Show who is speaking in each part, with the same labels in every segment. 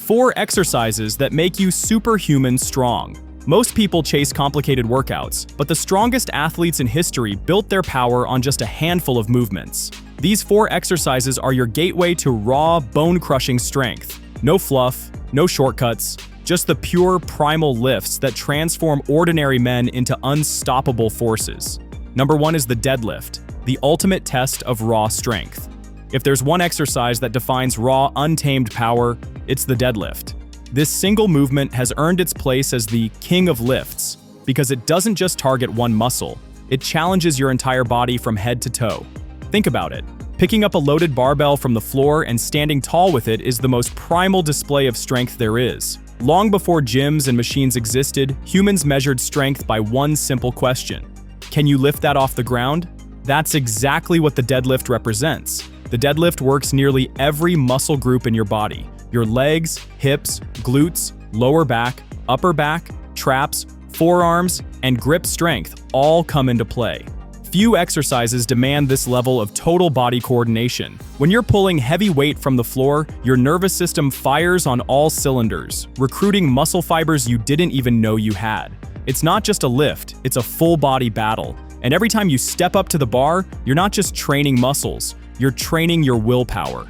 Speaker 1: 4 exercises that make you superhuman strong. Most people chase complicated workouts, but the strongest athletes in history built their power on just a handful of movements. These 4 exercises are your gateway to raw, bone-crushing strength. No fluff, no shortcuts, just the pure, primal lifts that transform ordinary men into unstoppable forces. Number 1 is the deadlift, the ultimate test of raw strength. If there's one exercise that defines raw, untamed power, it's the deadlift. This single movement has earned its place as the king of lifts because it doesn't just target one muscle, it challenges your entire body from head to toe. Think about it. Picking up a loaded barbell from the floor and standing tall with it is the most primal display of strength there is. Long before gyms and machines existed, humans measured strength by one simple question. Can you lift that off the ground? That's exactly what the deadlift represents. The deadlift works nearly every muscle group in your body. Your legs, hips, glutes, lower back, upper back, traps, forearms, and grip strength all come into play. Few exercises demand this level of total body coordination. When you're pulling heavy weight from the floor, your nervous system fires on all cylinders, recruiting muscle fibers you didn't even know you had. It's not just a lift, it's a full-body battle. And every time you step up to the bar, you're not just training muscles, you're training your willpower.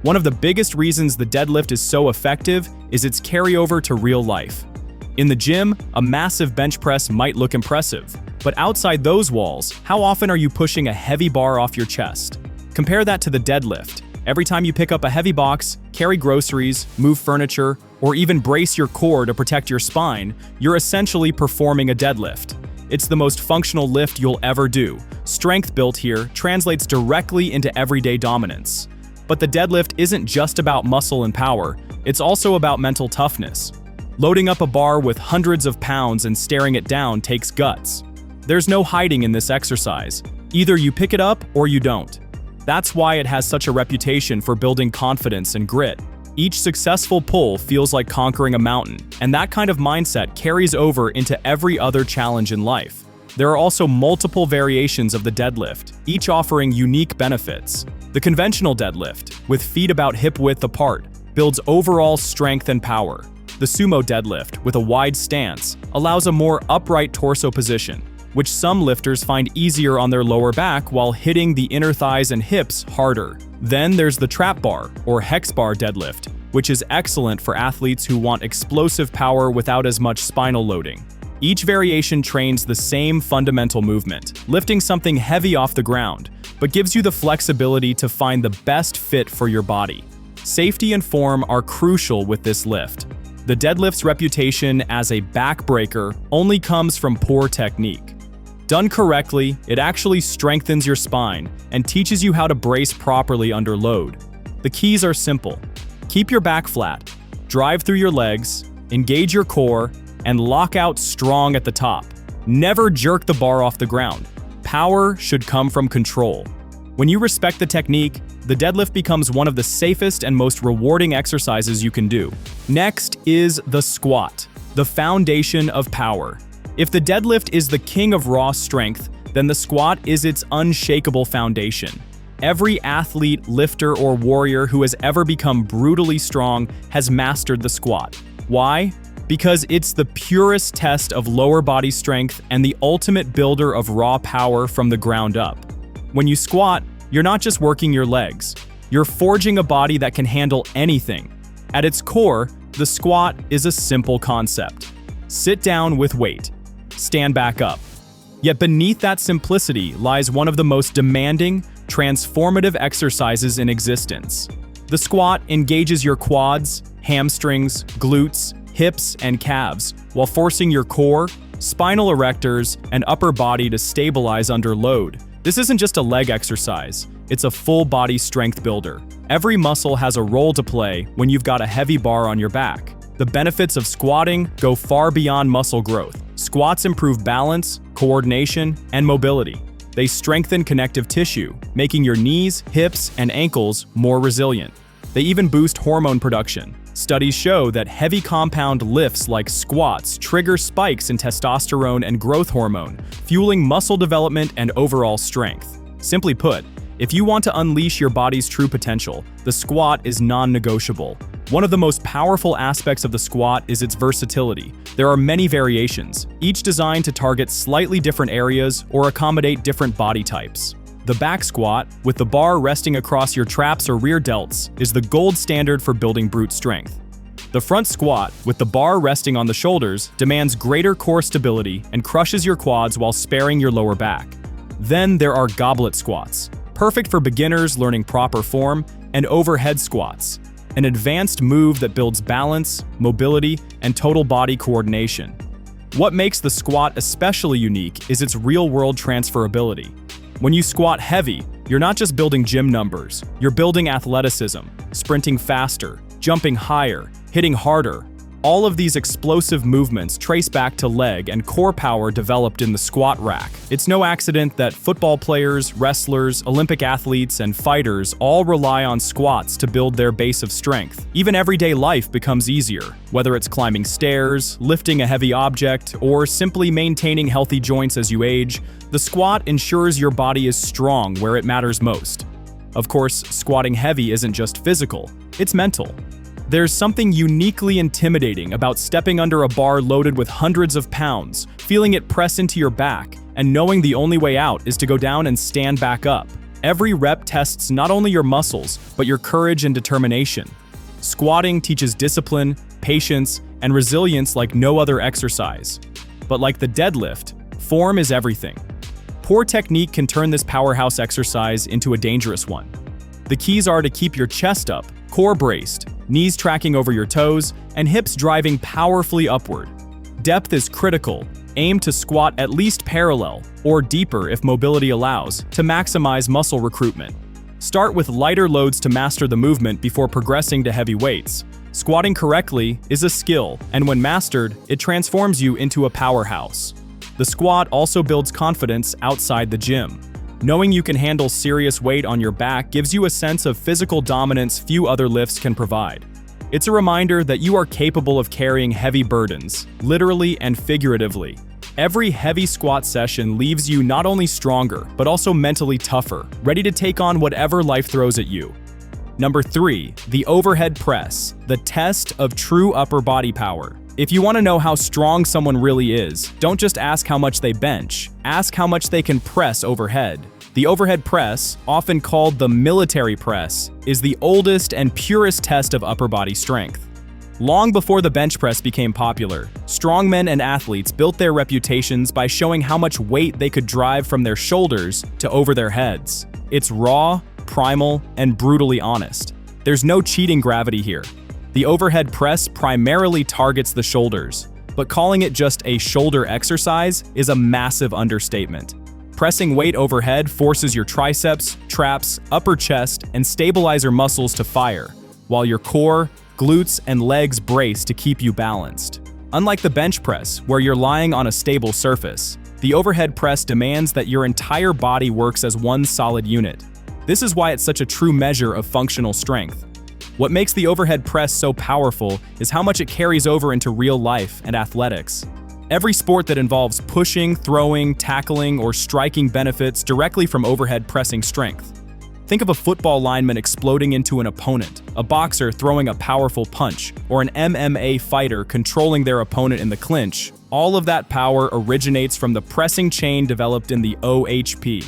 Speaker 1: One of the biggest reasons the deadlift is so effective is its carryover to real life. In the gym, a massive bench press might look impressive, but outside those walls, how often are you pushing a heavy bar off your chest? Compare that to the deadlift. Every time you pick up a heavy box, carry groceries, move furniture, or even brace your core to protect your spine, you're essentially performing a deadlift. It's the most functional lift you'll ever do. Strength built here translates directly into everyday dominance. But the deadlift isn't just about muscle and power, it's also about mental toughness. Loading up a bar with hundreds of pounds and staring it down takes guts. There's no hiding in this exercise. Either you pick it up or you don't. That's why it has such a reputation for building confidence and grit. Each successful pull feels like conquering a mountain, and that kind of mindset carries over into every other challenge in life. There are also multiple variations of the deadlift, each offering unique benefits. The conventional deadlift, with feet about hip-width apart, builds overall strength and power. The sumo deadlift, with a wide stance, allows a more upright torso position, which some lifters find easier on their lower back while hitting the inner thighs and hips harder. Then there's the trap bar, or hex bar deadlift, which is excellent for athletes who want explosive power without as much spinal loading. Each variation trains the same fundamental movement, lifting something heavy off the ground, but gives you the flexibility to find the best fit for your body. Safety and form are crucial with this lift. The deadlift's reputation as a backbreaker only comes from poor technique. Done correctly, it actually strengthens your spine and teaches you how to brace properly under load. The keys are simple. Keep your back flat, drive through your legs, engage your core, and lock out strong at the top. Never jerk the bar off the ground. Power should come from control. When you respect the technique, the deadlift becomes one of the safest and most rewarding exercises you can do. Next is the squat, the foundation of power. If the deadlift is the king of raw strength, then the squat is its unshakable foundation. Every athlete, lifter, or warrior who has ever become brutally strong has mastered the squat. Why? Because it's the purest test of lower body strength and the ultimate builder of raw power from the ground up. When you squat, you're not just working your legs. You're forging a body that can handle anything. At its core, the squat is a simple concept. Sit down with weight. Stand back up. Yet beneath that simplicity lies one of the most demanding, transformative exercises in existence. The squat engages your quads, hamstrings, glutes, hips, and calves, while forcing your core, spinal erectors, and upper body to stabilize under load. This isn't just a leg exercise, it's a full-body strength builder. Every muscle has a role to play when you've got a heavy bar on your back. The benefits of squatting go far beyond muscle growth. Squats improve balance, coordination, and mobility. They strengthen connective tissue, making your knees, hips, and ankles more resilient. They even boost hormone production. Studies show that heavy compound lifts like squats trigger spikes in testosterone and growth hormone, fueling muscle development and overall strength. Simply put, If you want to unleash your body's true potential, the squat is non-negotiable. One of the most powerful aspects of the squat is its versatility. There are many variations, each designed to target slightly different areas or accommodate different body types. The back squat, with the bar resting across your traps or rear delts, is the gold standard for building brute strength. The front squat, with the bar resting on the shoulders, demands greater core stability and crushes your quads while sparing your lower back. Then there are goblet squats, perfect for beginners learning proper form, and overhead squats, an advanced move that builds balance, mobility, and total body coordination. What makes the squat especially unique is its real-world transferability. When you squat heavy, you're not just building gym numbers, you're building athleticism, sprinting faster, jumping higher, hitting harder. All of these explosive movements trace back to leg and core power developed in the squat rack. It's no accident that football players, wrestlers, Olympic athletes, and fighters all rely on squats to build their base of strength. Even everyday life becomes easier, whether it's climbing stairs, lifting a heavy object, or simply maintaining healthy joints as you age. The squat ensures your body is strong where it matters most. Of course, squatting heavy isn't just physical, it's mental. There's something uniquely intimidating about stepping under a bar loaded with hundreds of pounds, feeling it press into your back, and knowing the only way out is to go down and stand back up. Every rep tests not only your muscles, but your courage and determination. Squatting teaches discipline, patience, and resilience like no other exercise. But like the deadlift, form is everything. Poor technique can turn this powerhouse exercise into a dangerous one. The keys are to keep your chest up, core braced, knees tracking over your toes, and hips driving powerfully upward. Depth is critical. Aim to squat at least parallel, or deeper if mobility allows, to maximize muscle recruitment. Start with lighter loads to master the movement before progressing to heavy weights. Squatting correctly is a skill, and when mastered, it transforms you into a powerhouse. The squat also builds confidence outside the gym. Knowing you can handle serious weight on your back gives you a sense of physical dominance few other lifts can provide. It's a reminder that you are capable of carrying heavy burdens, literally and figuratively. Every heavy squat session leaves you not only stronger, but also mentally tougher, ready to take on whatever life throws at you. Number 3, the overhead press, the test of true upper body power. If you want to know how strong someone really is, don't just ask how much they bench, ask how much they can press overhead. The overhead press, often called the military press, is the oldest and purest test of upper body strength. Long before the bench press became popular, strongmen and athletes built their reputations by showing how much weight they could drive from their shoulders to over their heads. It's raw, primal, and brutally honest. There's no cheating gravity here. The overhead press primarily targets the shoulders, but calling it just a shoulder exercise is a massive understatement. Pressing weight overhead forces your triceps, traps, upper chest, and stabilizer muscles to fire, while your core, glutes, and legs brace to keep you balanced. Unlike the bench press, where you're lying on a stable surface, the overhead press demands that your entire body works as one solid unit. This is why it's such a true measure of functional strength. What makes the overhead press so powerful is how much it carries over into real life and athletics. Every sport that involves pushing, throwing, tackling, or striking benefits directly from overhead pressing strength. Think of a football lineman exploding into an opponent, a boxer throwing a powerful punch, or an MMA fighter controlling their opponent in the clinch. All of that power originates from the pressing chain developed in the OHP.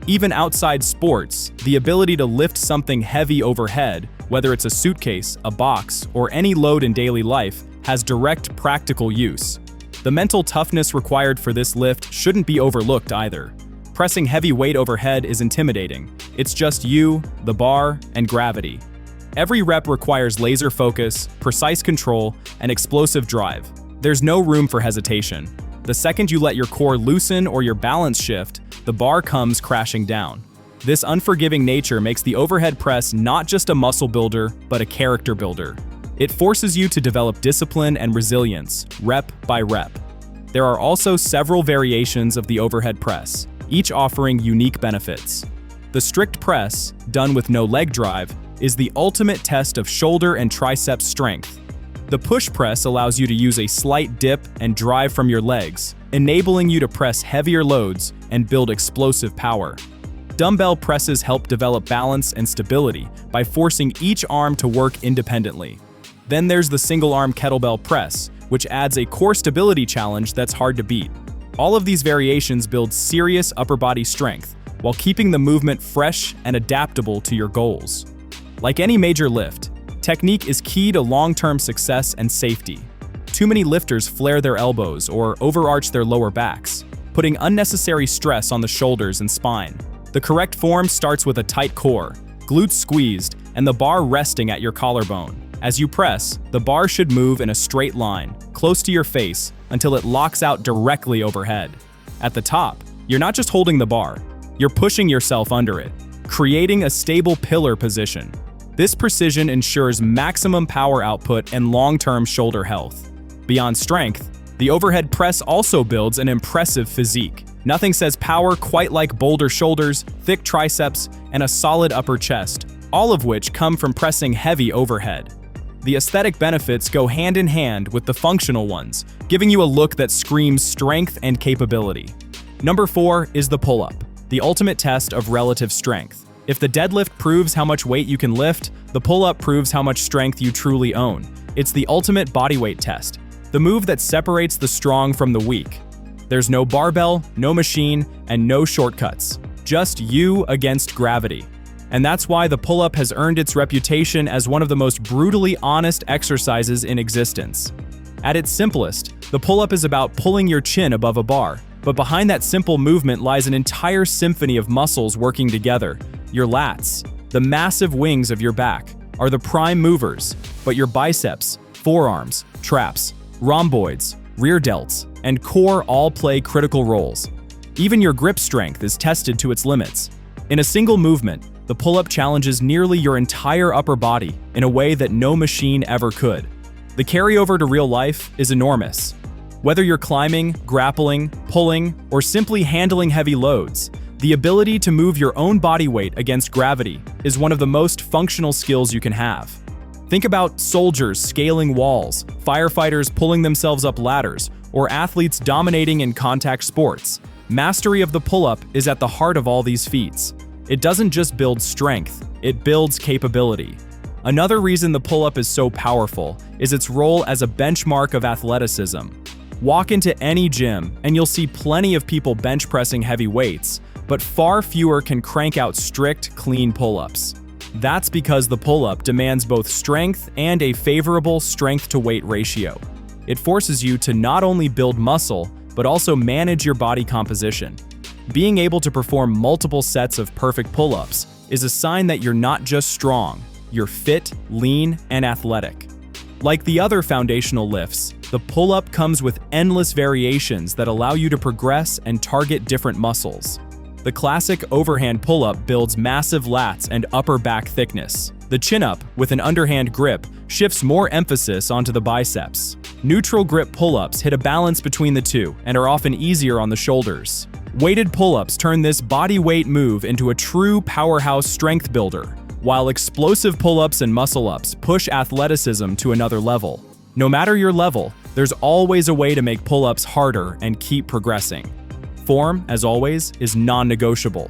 Speaker 1: Even outside sports, the ability to lift something heavy overhead, whether it's a suitcase, a box, or any load in daily life, has direct practical use. The mental toughness required for this lift shouldn't be overlooked either. Pressing heavy weight overhead is intimidating. It's just you, the bar, and gravity. Every rep requires laser focus, precise control, and explosive drive. There's no room for hesitation. The second you let your core loosen or your balance shift, the bar comes crashing down. This unforgiving nature makes the overhead press not just a muscle builder, but a character builder. It forces you to develop discipline and resilience, rep by rep. There are also several variations of the overhead press, each offering unique benefits. The strict press, done with no leg drive, is the ultimate test of shoulder and tricep strength. The push press allows you to use a slight dip and drive from your legs, enabling you to press heavier loads and build explosive power. Dumbbell presses help develop balance and stability by forcing each arm to work independently. Then there's the single-arm kettlebell press, which adds a core stability challenge that's hard to beat. All of these variations build serious upper body strength while keeping the movement fresh and adaptable to your goals. Like any major lift, technique is key to long-term success and safety. Too many lifters flare their elbows or overarch their lower backs, putting unnecessary stress on the shoulders and spine. The correct form starts with a tight core, glutes squeezed, and the bar resting at your collarbone. As you press, the bar should move in a straight line, close to your face, until it locks out directly overhead. At the top, you're not just holding the bar, you're pushing yourself under it, creating a stable pillar position. This precision ensures maximum power output and long-term shoulder health. Beyond strength, the overhead press also builds an impressive physique. Nothing says power quite like boulder shoulders, thick triceps, and a solid upper chest, all of which come from pressing heavy overhead. The aesthetic benefits go hand in hand with the functional ones, giving you a look that screams strength and capability. Number 4 is the pull-up, the ultimate test of relative strength. If the deadlift proves how much weight you can lift, the pull-up proves how much strength you truly own. It's the ultimate bodyweight test, the move that separates the strong from the weak. There's no barbell, no machine, and no shortcuts. Just you against gravity. And that's why the pull-up has earned its reputation as one of the most brutally honest exercises in existence. At its simplest, the pull-up is about pulling your chin above a bar, but behind that simple movement lies an entire symphony of muscles working together. Your lats, the massive wings of your back, are the prime movers, but your biceps, forearms, traps, rhomboids, rear delts, and core all play critical roles. Even your grip strength is tested to its limits. In a single movement, the pull-up challenges nearly your entire upper body in a way that no machine ever could. The carryover to real life is enormous. Whether you're climbing, grappling, pulling, or simply handling heavy loads, the ability to move your own body weight against gravity is one of the most functional skills you can have. Think about soldiers scaling walls, firefighters pulling themselves up ladders, or athletes dominating in contact sports. Mastery of the pull-up is at the heart of all these feats. It doesn't just build strength, it builds capability. Another reason the pull-up is so powerful is its role as a benchmark of athleticism. Walk into any gym and you'll see plenty of people bench pressing heavy weights, but far fewer can crank out strict, clean pull-ups. That's because the pull-up demands both strength and a favorable strength-to-weight ratio. It forces you to not only build muscle, but also manage your body composition. Being able to perform multiple sets of perfect pull-ups is a sign that you're not just strong, you're fit, lean, and athletic. Like the other foundational lifts, the pull-up comes with endless variations that allow you to progress and target different muscles. The classic overhand pull-up builds massive lats and upper back thickness. The chin-up, with an underhand grip, shifts more emphasis onto the biceps. Neutral grip pull-ups hit a balance between the two and are often easier on the shoulders. Weighted pull-ups turn this body weight move into a true powerhouse strength builder, while explosive pull-ups and muscle-ups push athleticism to another level. No matter your level, there's always a way to make pull-ups harder and keep progressing. Form, as always, is non-negotiable.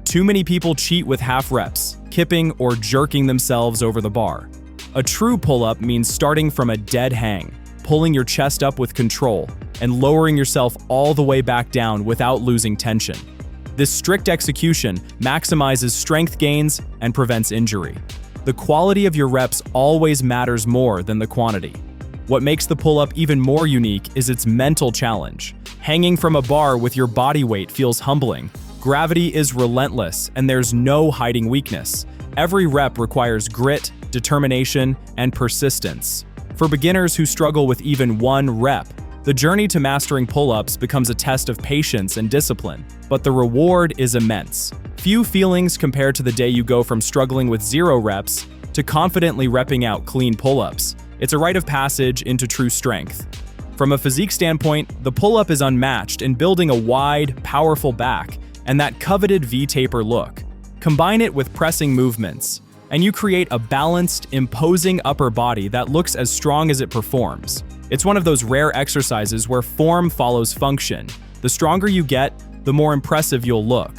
Speaker 1: Too many people cheat with half reps, kipping or jerking themselves over the bar. A true pull-up means starting from a dead hang, pulling your chest up with control, and lowering yourself all the way back down without losing tension. This strict execution maximizes strength gains and prevents injury. The quality of your reps always matters more than the quantity. What makes the pull-up even more unique is its mental challenge. Hanging from a bar with your body weight feels humbling. Gravity is relentless, and there's no hiding weakness. Every rep requires grit, determination, and persistence. For beginners who struggle with even one rep, the journey to mastering pull-ups becomes a test of patience and discipline, but the reward is immense. Few feelings compare to the day you go from struggling with 0 reps to confidently repping out clean pull-ups. It's a rite of passage into true strength. From a physique standpoint, the pull-up is unmatched in building a wide, powerful back and that coveted V-taper look. Combine it with pressing movements, and you create a balanced, imposing upper body that looks as strong as it performs. It's one of those rare exercises where form follows function. The stronger you get, the more impressive you'll look.